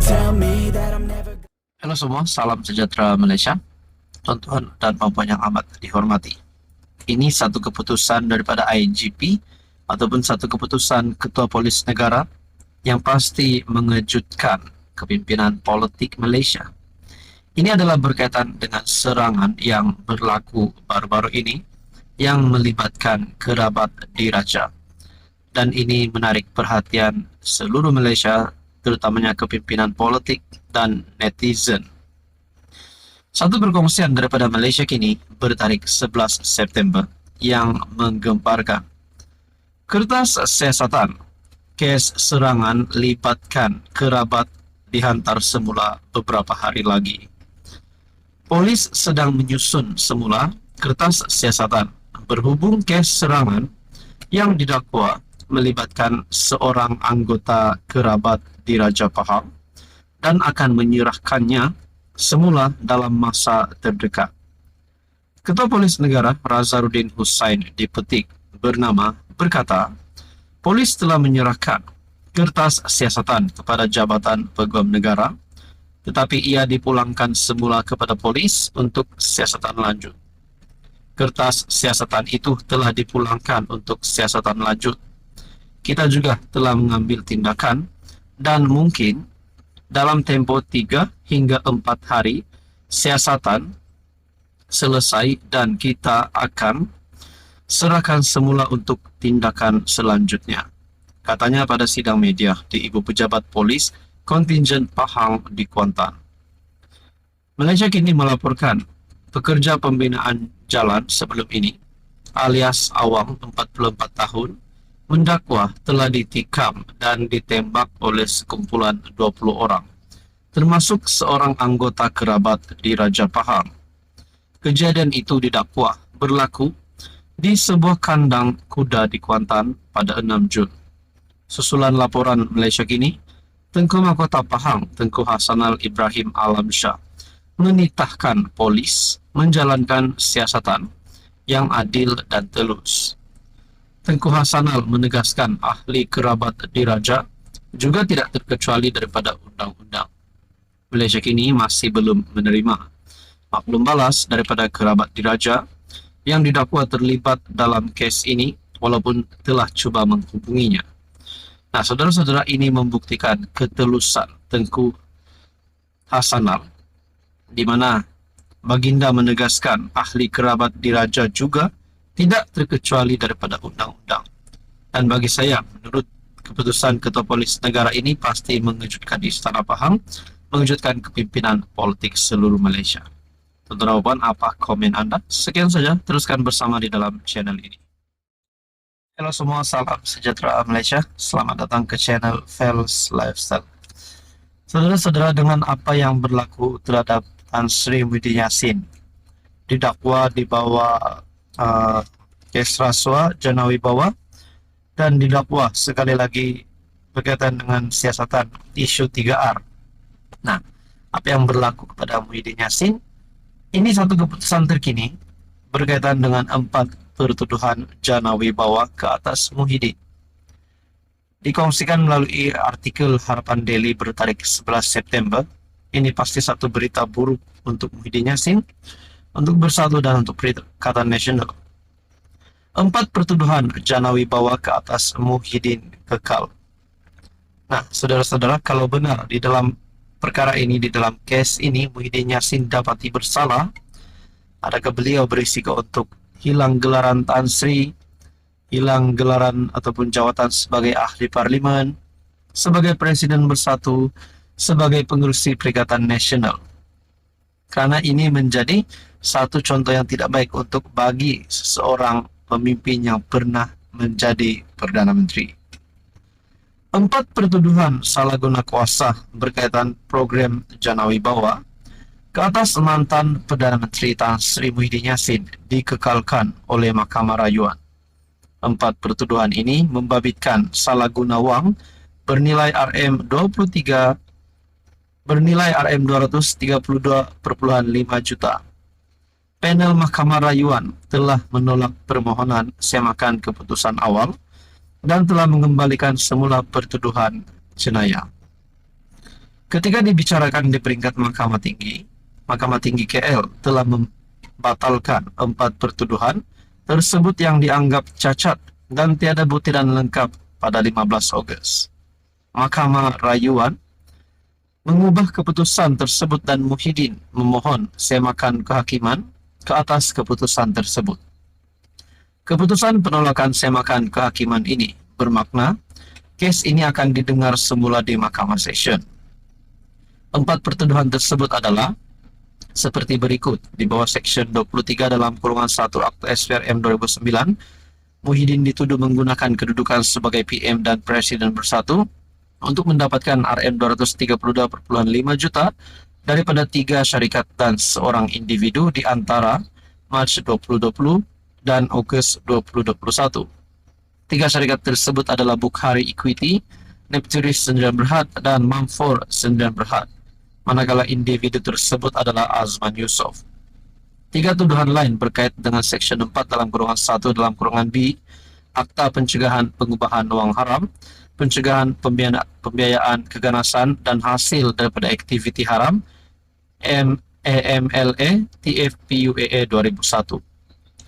tell me that I'm never. Halo semua, salam sejahtera Malaysia. Tuan-tuan dan puan-puan yang amat dihormati. Ini satu keputusan daripada IGP ataupun satu keputusan Ketua Polis Negara yang pasti mengejutkan kepimpinan politik Malaysia. Ini adalah berkaitan dengan serangan yang berlaku baru-baru ini yang melibatkan kerabat diraja. Dan ini menarik perhatian seluruh Malaysia, terutamanya kepimpinan politik dan netizen. Satu perkongsian daripada Malaysia kini bertarikh 11 September yang menggemparkan. Kertas siasatan, kes serangan libatkan kerabat dihantar semula beberapa hari lagi. Polis sedang menyusun semula kertas siasatan berhubung kes serangan yang didakwa melibatkan seorang anggota kerabat diraja Pahang dan akan menyerahkannya semula dalam masa terdekat. Ketua Polis Negara Razaruddin Hussain Dipetik bernama berkata, polis telah menyerahkan kertas siasatan kepada Jabatan Peguam Negara, tetapi ia dipulangkan semula kepada polis untuk siasatan lanjut. Kertas siasatan itu telah dipulangkan untuk siasatan lanjut. Kita juga telah mengambil tindakan dan mungkin dalam tempoh 3 hingga 4 hari siasatan selesai dan kita akan serahkan semula untuk tindakan selanjutnya. Katanya pada sidang media di Ibu Pejabat Polis Kontingen Pahang di Kuantan. Malaysia kini melaporkan pekerja pembinaan jalan sebelum ini alias Awang 44 tahun mendakwa telah ditikam dan ditembak oleh sekumpulan 20 orang, termasuk seorang anggota kerabat di Raja Pahang. Kejadian itu didakwa berlaku di sebuah kandang kuda di Kuantan pada 6 Jun. Susulan laporan Malaysia kini, Tengku Mahkota Pahang Tengku Hassanal Ibrahim Alamsyah menitahkan polis menjalankan siasatan yang adil dan telus. Tengku Hassanal menegaskan ahli kerabat diraja juga tidak terkecuali daripada undang-undang. Malaysia kini masih belum menerima maklum balas daripada kerabat diraja yang didakwa terlibat dalam kes ini walaupun telah cuba menghubunginya. Nah, saudara-saudara, ini membuktikan ketelusan Tengku Hassanal di mana baginda menegaskan ahli kerabat diraja juga tidak terkecuali daripada undang-undang. Dan bagi saya, menurut keputusan Ketua Polis Negara ini pasti mengejutkan Istana Pahang, mengejutkan kepimpinan politik seluruh Malaysia. Tuan-tuan, apa komen anda? Sekian saja, teruskan bersama di dalam channel ini. Halo semua, salam sejahtera Malaysia. Selamat datang ke channel Fels Lifestyle. Saudara-saudara, dengan apa yang berlaku terhadap Tan Sri Muhyiddin Yassin, didakwa di bawah kes rasuah jana wibawa dan didakwa sekali lagi berkaitan dengan siasatan isu 3R. Nah, apa yang berlaku kepada Muhyiddin Yassin? Ini satu keputusan terkini berkaitan dengan 4 pertuduhan jana wibawa ke atas Muhyiddin. Dikongsikan melalui artikel Harapan Daily bertarikh 11 September. Ini pasti satu berita buruk untuk Muhyiddin Yassin, untuk Bersatu dan untuk Perikatan Nasional. 4 pertuduhan jana wibawa ke atas Muhyiddin kekal. Nah, saudara-saudara, kalau benar di dalam perkara ini, di dalam kes ini Muhyiddin Yassin dapati bersalah, adakah beliau berisiko untuk hilang gelaran Tan Sri, hilang gelaran ataupun jawatan sebagai ahli parlimen, sebagai Presiden Bersatu, sebagai pengerusi Perikatan Nasional? Karena ini menjadi satu contoh yang tidak baik untuk bagi seseorang pemimpin yang pernah menjadi Perdana Menteri. 4 pertuduhan salah guna kuasa berkaitan program jana wibawa ke atas mantan Perdana Menteri Tan Sri Muhyiddin Yassin dikekalkan oleh Mahkamah Rayuan. 4 pertuduhan ini membabitkan salah guna wang bernilai Rm232,5 juta. Panel Mahkamah Rayuan telah menolak permohonan semakan keputusan awal dan telah mengembalikan semula pertuduhan jenayah. Ketika dibicarakan di peringkat Mahkamah Tinggi KL telah membatalkan 4 pertuduhan tersebut yang dianggap cacat dan tiada buktian lengkap pada 15 Ogos. Mahkamah Rayuan mengubah keputusan tersebut dan Muhyiddin memohon semakan kehakiman ke atas keputusan tersebut. Keputusan penolakan semakan kehakiman ini bermakna kes ini akan didengar semula di Mahkamah Session. 4 pertuduhan tersebut adalah seperti berikut. Di bawah Section 23 dalam kurungan 1 Akta SPRM 2009, Muhyiddin dituduh menggunakan kedudukan sebagai PM dan Presiden bersatu untuk mendapatkan Rm232,5 juta daripada 3 syarikat dan seorang individu di antara Mac 2020 dan Ogos 2021. 3 syarikat tersebut adalah Bukhari Equity, Nepturis 9 Berhad, dan Mamfor 9 Berhad, manakala individu tersebut adalah Azman Yusof. 3 tuduhan lain berkait dengan Section 4 dalam kurungan 1 dalam kurungan B, Akta Pencegahan Pengubahan Wang Haram, Pencegahan Pembiayaan Keganasan dan Hasil daripada Aktiviti Haram, MAMLA TFPUAA 2001.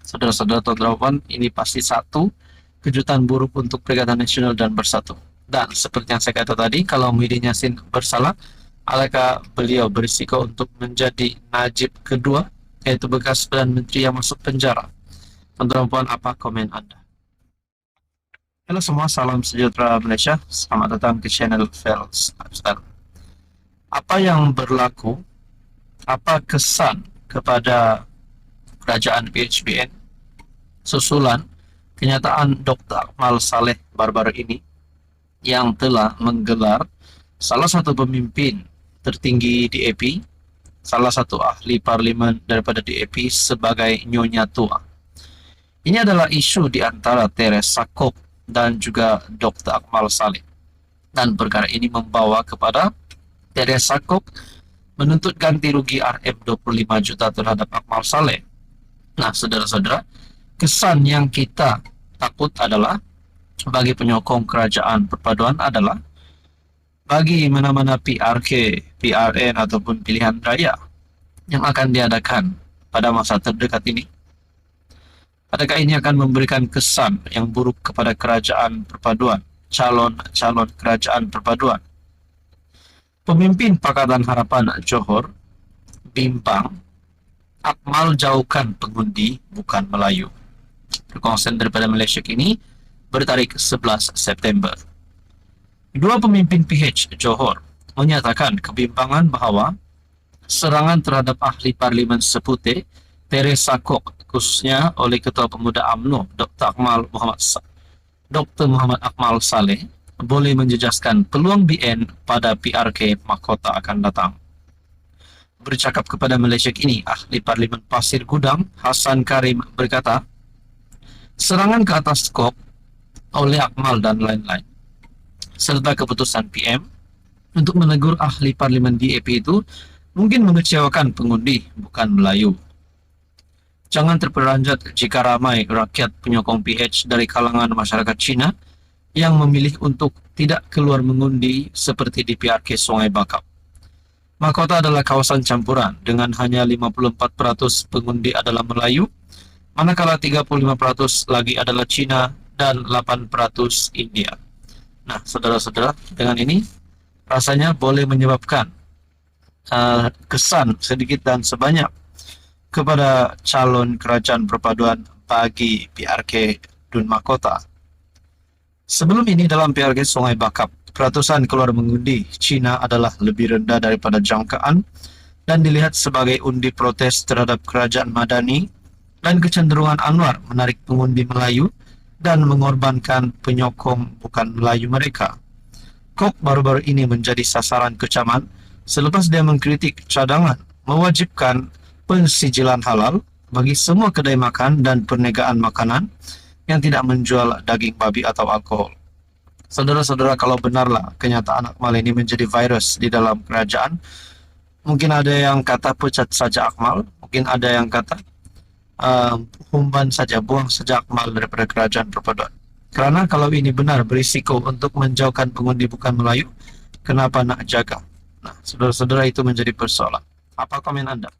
Saudara-saudara tuan-tuan, ini pasti satu kejutan buruk untuk Perikatan Nasional dan Bersatu. Dan seperti yang saya kata tadi, kalau Muhyiddin Yassin bersalah, adakah beliau berisiko untuk menjadi Najib kedua, yaitu bekas Perdana Menteri yang masuk penjara? Tuan-tuan, apa komen Anda? Halo semua, salam sejahtera Malaysia. Selamat datang ke channel Fels Lifestyle. Apa yang berlaku, apa kesan kepada kerajaan PHBN susulan kenyataan Dr. Akmal Saleh baru-baru ini yang telah menggelar salah satu pemimpin tertinggi DAP, salah satu ahli parlimen daripada DAP sebagai Nyonya Tua. Ini adalah isu di antara Teresa Kok dan juga Dr. Akmal Saleh. Dan perkara ini membawa kepada Teresa Kok menuntut ganti rugi Rm25 juta terhadap Akmal Saleh. Nah, saudara-saudara, kesan yang kita takut adalah bagi penyokong kerajaan perpaduan adalah bagi mana-mana PRK, PRN ataupun pilihan raya yang akan diadakan pada masa terdekat ini, adakah ini akan memberikan kesan yang buruk kepada kerajaan perpaduan, calon-calon kerajaan perpaduan? Pemimpin Pakatan Harapan Johor bimbang Akmal jauhkan pengundi bukan Melayu. Perkongsian daripada Malaysia kini bertarik 11 September. Dua pemimpin PH Johor menyatakan kebimbangan bahawa serangan terhadap ahli parlimen Seputeh Teresa Kok, khususnya oleh Ketua Pemuda UMNO Dr. Muhammad Akmal Saleh, boleh menjejaskan peluang BN pada PRK mahkota akan datang. Bercakap kepada Malaysia kini, ahli parlimen Pasir Gudang Hassan Karim berkata, serangan ke atas Kok oleh Akmal dan lain-lain serta keputusan PM untuk menegur ahli parlimen DAP itu mungkin mengecewakan pengundi bukan Melayu. Jangan terperanjat jika ramai rakyat penyokong PH dari kalangan masyarakat Cina yang memilih untuk tidak keluar mengundi seperti di PRK Sungai Bakap. Mahkota adalah kawasan campuran dengan hanya 54% pengundi adalah Melayu, manakala 35% lagi adalah Cina dan 8% India. Nah, saudara-saudara, dengan ini rasanya boleh menyebabkan kesan sedikit dan sebanyak kepada calon kerajaan perpaduan bagi PRK Dun Mahkota. Sebelum ini dalam PRK Sungai Bakap, peratusan keluar mengundi Cina adalah lebih rendah daripada jangkaan dan dilihat sebagai undi protes terhadap kerajaan Madani dan kecenderungan Anwar menarik pengundi Melayu dan mengorbankan penyokong bukan Melayu mereka. Kok baru-baru ini menjadi sasaran kecaman selepas dia mengkritik cadangan mewajibkan pensijilan halal bagi semua kedai makan dan perniagaan makanan yang tidak menjual daging babi atau alkohol. Saudara-saudara, kalau benarlah kenyataan Akmal ini menjadi virus di dalam kerajaan, mungkin ada yang kata pecat saja Akmal, mungkin ada yang kata humban saja, buang saja Akmal daripada kerajaan perpaduan. Kerana kalau ini benar berisiko untuk menjauhkan pengundi bukan Melayu, kenapa nak jaga? Nah, saudara-saudara, itu menjadi persoalan. Apa komen Anda?